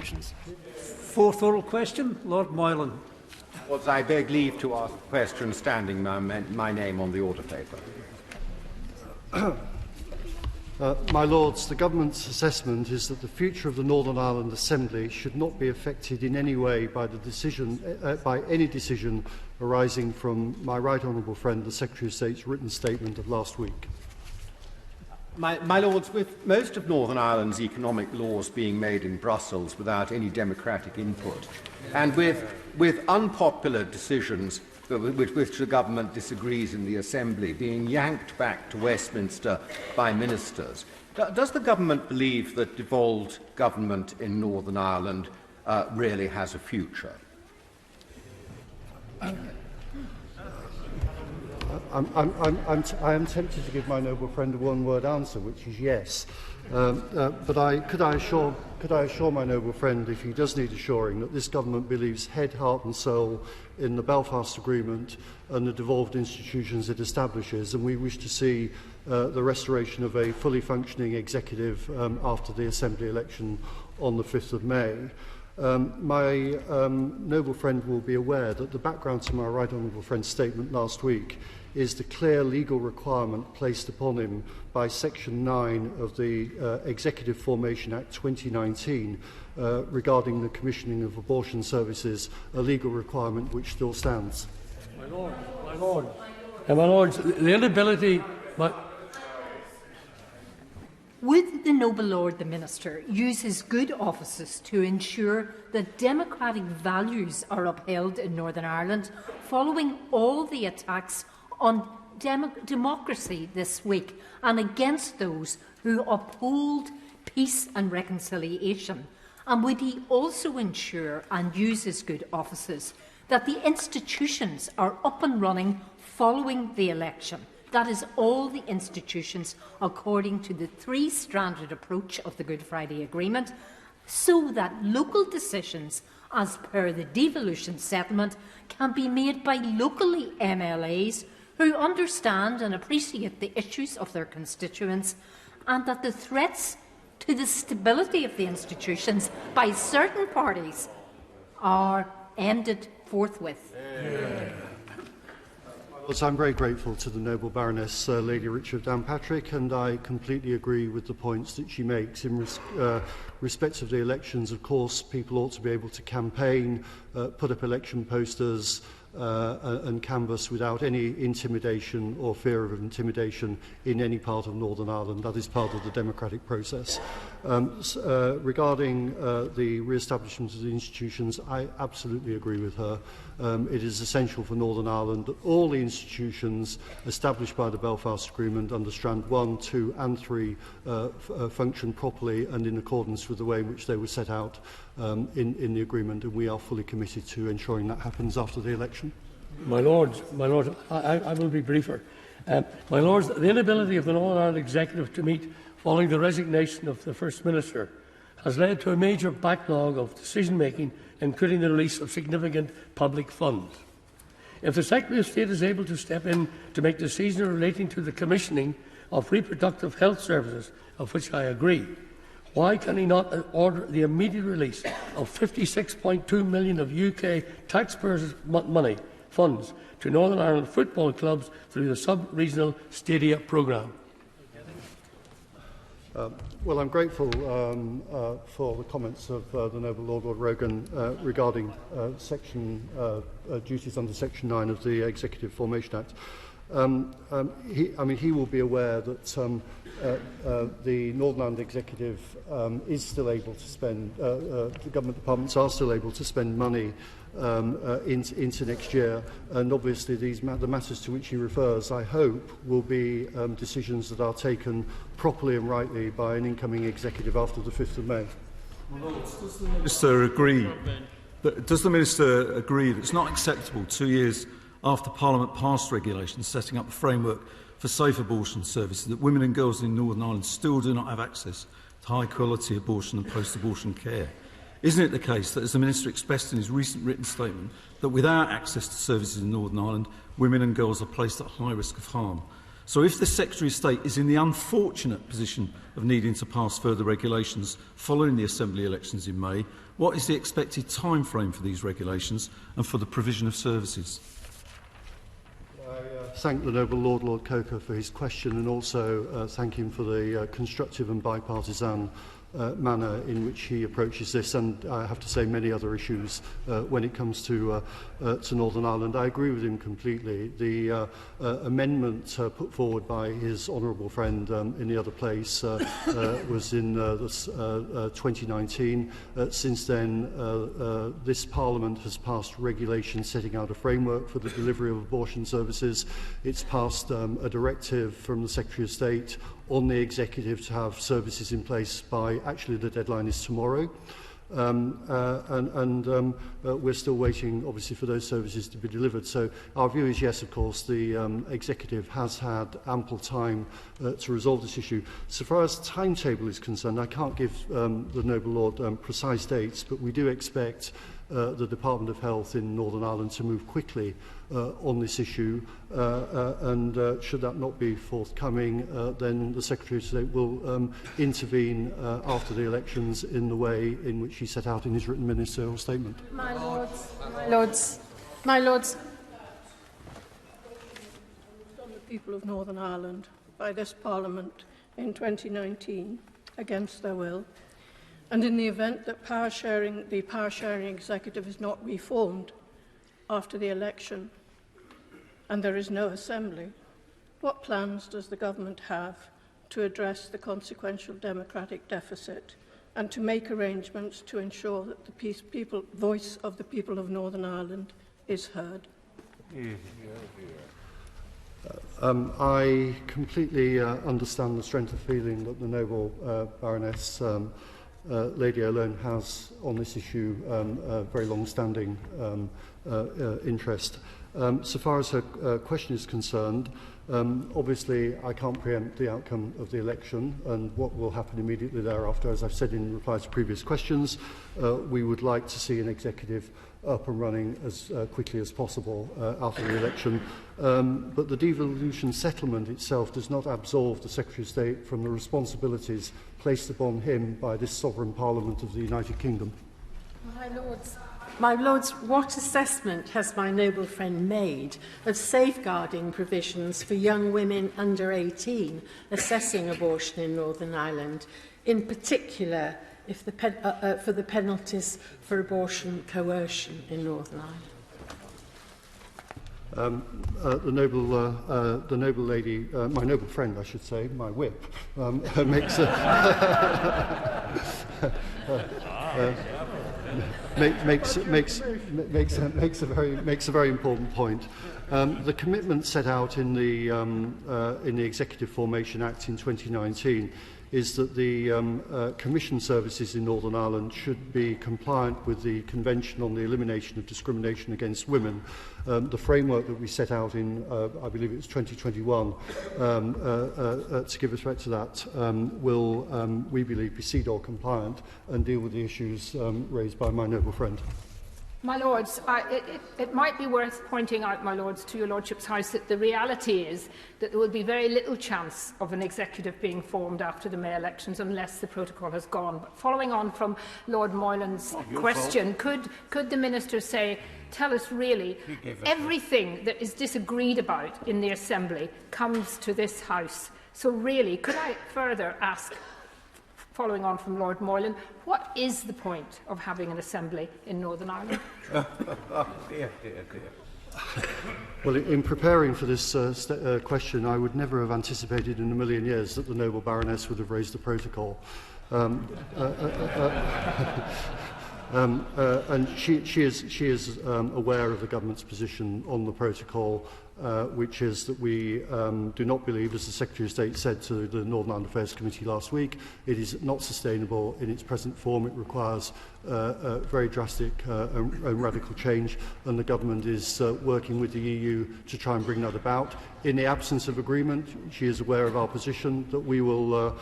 institutions. Fourth oral question, Lord Moylan. Well, I beg leave to ask a question standing my name on the order paper. My Lords, the Government's assessment is that the future of the Northern Ireland Assembly should not be affected in any way by any decision arising from my right honourable friend, the Secretary of State's written statement of last week. My Lords, with most of Northern Ireland's economic laws being made in Brussels without any democratic input, and with unpopular decisions with which the Government disagrees in the Assembly being yanked back to Westminster by ministers, does the Government believe that devolved government in Northern Ireland really has a future? I am tempted to give my noble friend a one-word answer, which is yes. But could I assure my noble friend, if he does need assuring, that this Government believes head, heart and soul in the Belfast Agreement and the devolved institutions it establishes, and we wish to see the restoration of a fully functioning executive after the Assembly election on the 5th of May. My noble friend will be aware that the background to my right honourable friend's statement last week is the clear legal requirement placed upon him by Section 9 of the Executive Formation Act 2019 regarding the commissioning of abortion services, a legal requirement which still stands. My Lords, the inability... Would the noble Lord the Minister use his good offices to ensure that democratic values are upheld in Northern Ireland following all the attacks on democracy this week and against those who uphold peace and reconciliation? And would he also ensure and use his good offices that the institutions are up and running following the election? That is, all the institutions according to the three-stranded approach of the Good Friday Agreement, so that local decisions as per the devolution settlement can be made by locally MLAs who understand and appreciate the issues of their constituents, and that the threats to the stability of the institutions by certain parties are ended forthwith. I am very grateful to the noble Baroness Lady Richard Downpatrick, and I completely agree with the points that she makes. In respect of the elections, of course, people ought to be able to campaign, put up election posters and canvass without any intimidation or fear of intimidation in any part of Northern Ireland. That is part of the democratic process. Regarding the re-establishment of the institutions, I absolutely agree with her. It is essential for Northern Ireland that all the institutions established by the Belfast Agreement under Strand 1, 2 and 3 function properly and in accordance with the way in which they were set out in the agreement, and we are fully committed to ensuring that happens after the election. My Lords, I will be briefer. My Lords, the inability of the Northern Ireland Executive to meet following the resignation of the First Minister has led to a major backlog of decision-making, including the release of significant public funds. If the Secretary of State is able to step in to make decisions relating to the commissioning of reproductive health services, of which I agree, why can he not order the immediate release of £56.2 million of UK taxpayers' money funds to Northern Ireland football clubs through the sub-regional stadia programme? Well, I'm grateful for the comments of the noble Lord Rogan regarding duties under Section 9 of the Executive Formation Act. He will be aware that the Northern Ireland Executive is still able to spend, the government departments are still able to spend money into next year, and obviously the matters to which he refers, I hope, will be decisions that are taken properly and rightly by an incoming executive after the 5th of May. Does the Minister agree that it's not acceptable 2 years after Parliament passed regulations setting up the framework for safe abortion services that women and girls in Northern Ireland still do not have access to high-quality abortion and post-abortion care? Isn't it the case that, as the Minister expressed in his recent written statement, that without access to services in Northern Ireland, women and girls are placed at high risk of harm? So if the Secretary of State is in the unfortunate position of needing to pass further regulations following the Assembly elections in May, what is the expected time frame for these regulations and for the provision of services? I thank the Noble Lord Coker, for his question, and also thank him for the constructive and bipartisan manner in which he approaches this, and I have to say many other issues when it comes to Northern Ireland. I agree with him completely. The amendment put forward by his honourable friend in the other place was in 2019. Since then, this Parliament has passed regulations setting out a framework for the delivery of abortion services. It's passed a directive from the Secretary of State on the Executive to have services in place by, actually the deadline is tomorrow. We're still waiting, obviously, for those services to be delivered. So our view is, yes, of course, the Executive has had ample time to resolve this issue. So far as timetable is concerned, I can't give the Noble Lord precise dates, but we do expect the Department of Health in Northern Ireland to move quickly on this issue, and should that not be forthcoming, then the Secretary of State will intervene after the elections in the way in which he set out in his written ministerial statement. My Lords, on the people of Northern Ireland by this Parliament in 2019 against their will, and in the event that the power-sharing executive is not reformed after the election and there is no assembly, what plans does the government have to address the consequential democratic deficit and to make arrangements to ensure that the voice of the people of Northern Ireland is heard? I completely understand the strength of feeling that the Noble Baroness Lady O'Lone has on this issue, a very long-standing interest. So far as her question is concerned, obviously I can't preempt the outcome of the election and what will happen immediately thereafter. As I've said in reply to previous questions, we would like to see an executive up and running as quickly as possible after the election. But the devolution settlement itself does not absolve the Secretary of State from the responsibilities placed upon him by this sovereign Parliament of the United Kingdom. My Lords, what assessment has my noble friend made of safeguarding provisions for young women under 18 assessing abortion in Northern Ireland, in particular if for the penalties for abortion coercion in Northern Ireland? The noble lady, my noble friend, I should say, my whip, makes a very important point. The commitment set out in the Executive Formation Act in 2019 is that the Commission services in Northern Ireland should be compliant with the Convention on the Elimination of Discrimination Against Women. The framework that we set out in, I believe it was 2021, to give effect to that, will, we believe, be CEDAW compliant and deal with the issues raised by my noble friend. My Lords, it might be worth pointing out, my Lords, to your Lordship's House that the reality is that there will be very little chance of an executive being formed after the May elections unless the protocol has gone. But following on from Lord Moylan's question, could the Minister tell us really everything that is disagreed about in the Assembly comes to this House? So really, could I further ask, following on from Lord Moylan, what is the point of having an Assembly in Northern Ireland? Well, in preparing for this question, I would never have anticipated in a million years that the noble Baroness would have raised the protocol. And she is aware of the government's position on the protocol, which is that we do not believe, as the Secretary of State said to the Northern Ireland Affairs Committee last week, it is not sustainable in its present form. It requires very drastic and radical change, and the government is working with the EU to try and bring that about. In the absence of agreement, she is aware of our position that we will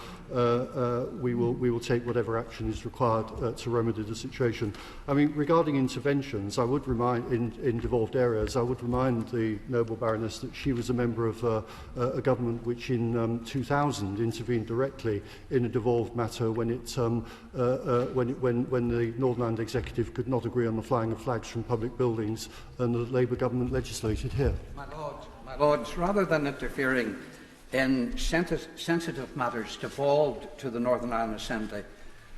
take whatever action is required to remedy the situation. I mean, regarding interventions, I would remind in devolved areas, I would remind the noble Baroness, that she was a member of a government which in 2000 intervened directly in a devolved matter when the Northern Ireland Executive could not agree on the flying of flags from public buildings, and the Labour government legislated here. My Lords, rather than interfering in sensitive matters devolved to the Northern Ireland Assembly,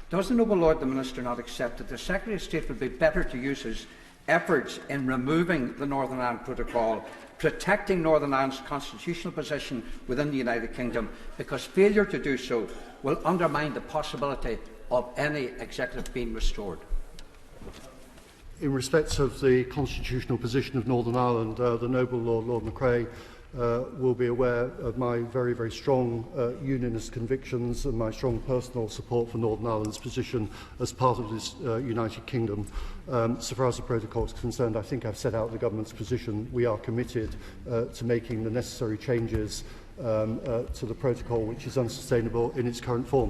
does the noble Lord the Minister not accept that the Secretary of State would be better to use his efforts in removing the Northern Ireland Protocol, protecting Northern Ireland's constitutional position within the United Kingdom, because failure to do so will undermine the possibility of any executive being restored? In respect of the constitutional position of Northern Ireland, the noble Lord McRae will be aware of my very, very strong unionist convictions and my strong personal support for Northern Ireland's position as part of this United Kingdom. So far as the protocol is concerned, I think I've set out the government's position. We are committed to making the necessary changes to the protocol, which is unsustainable in its current form.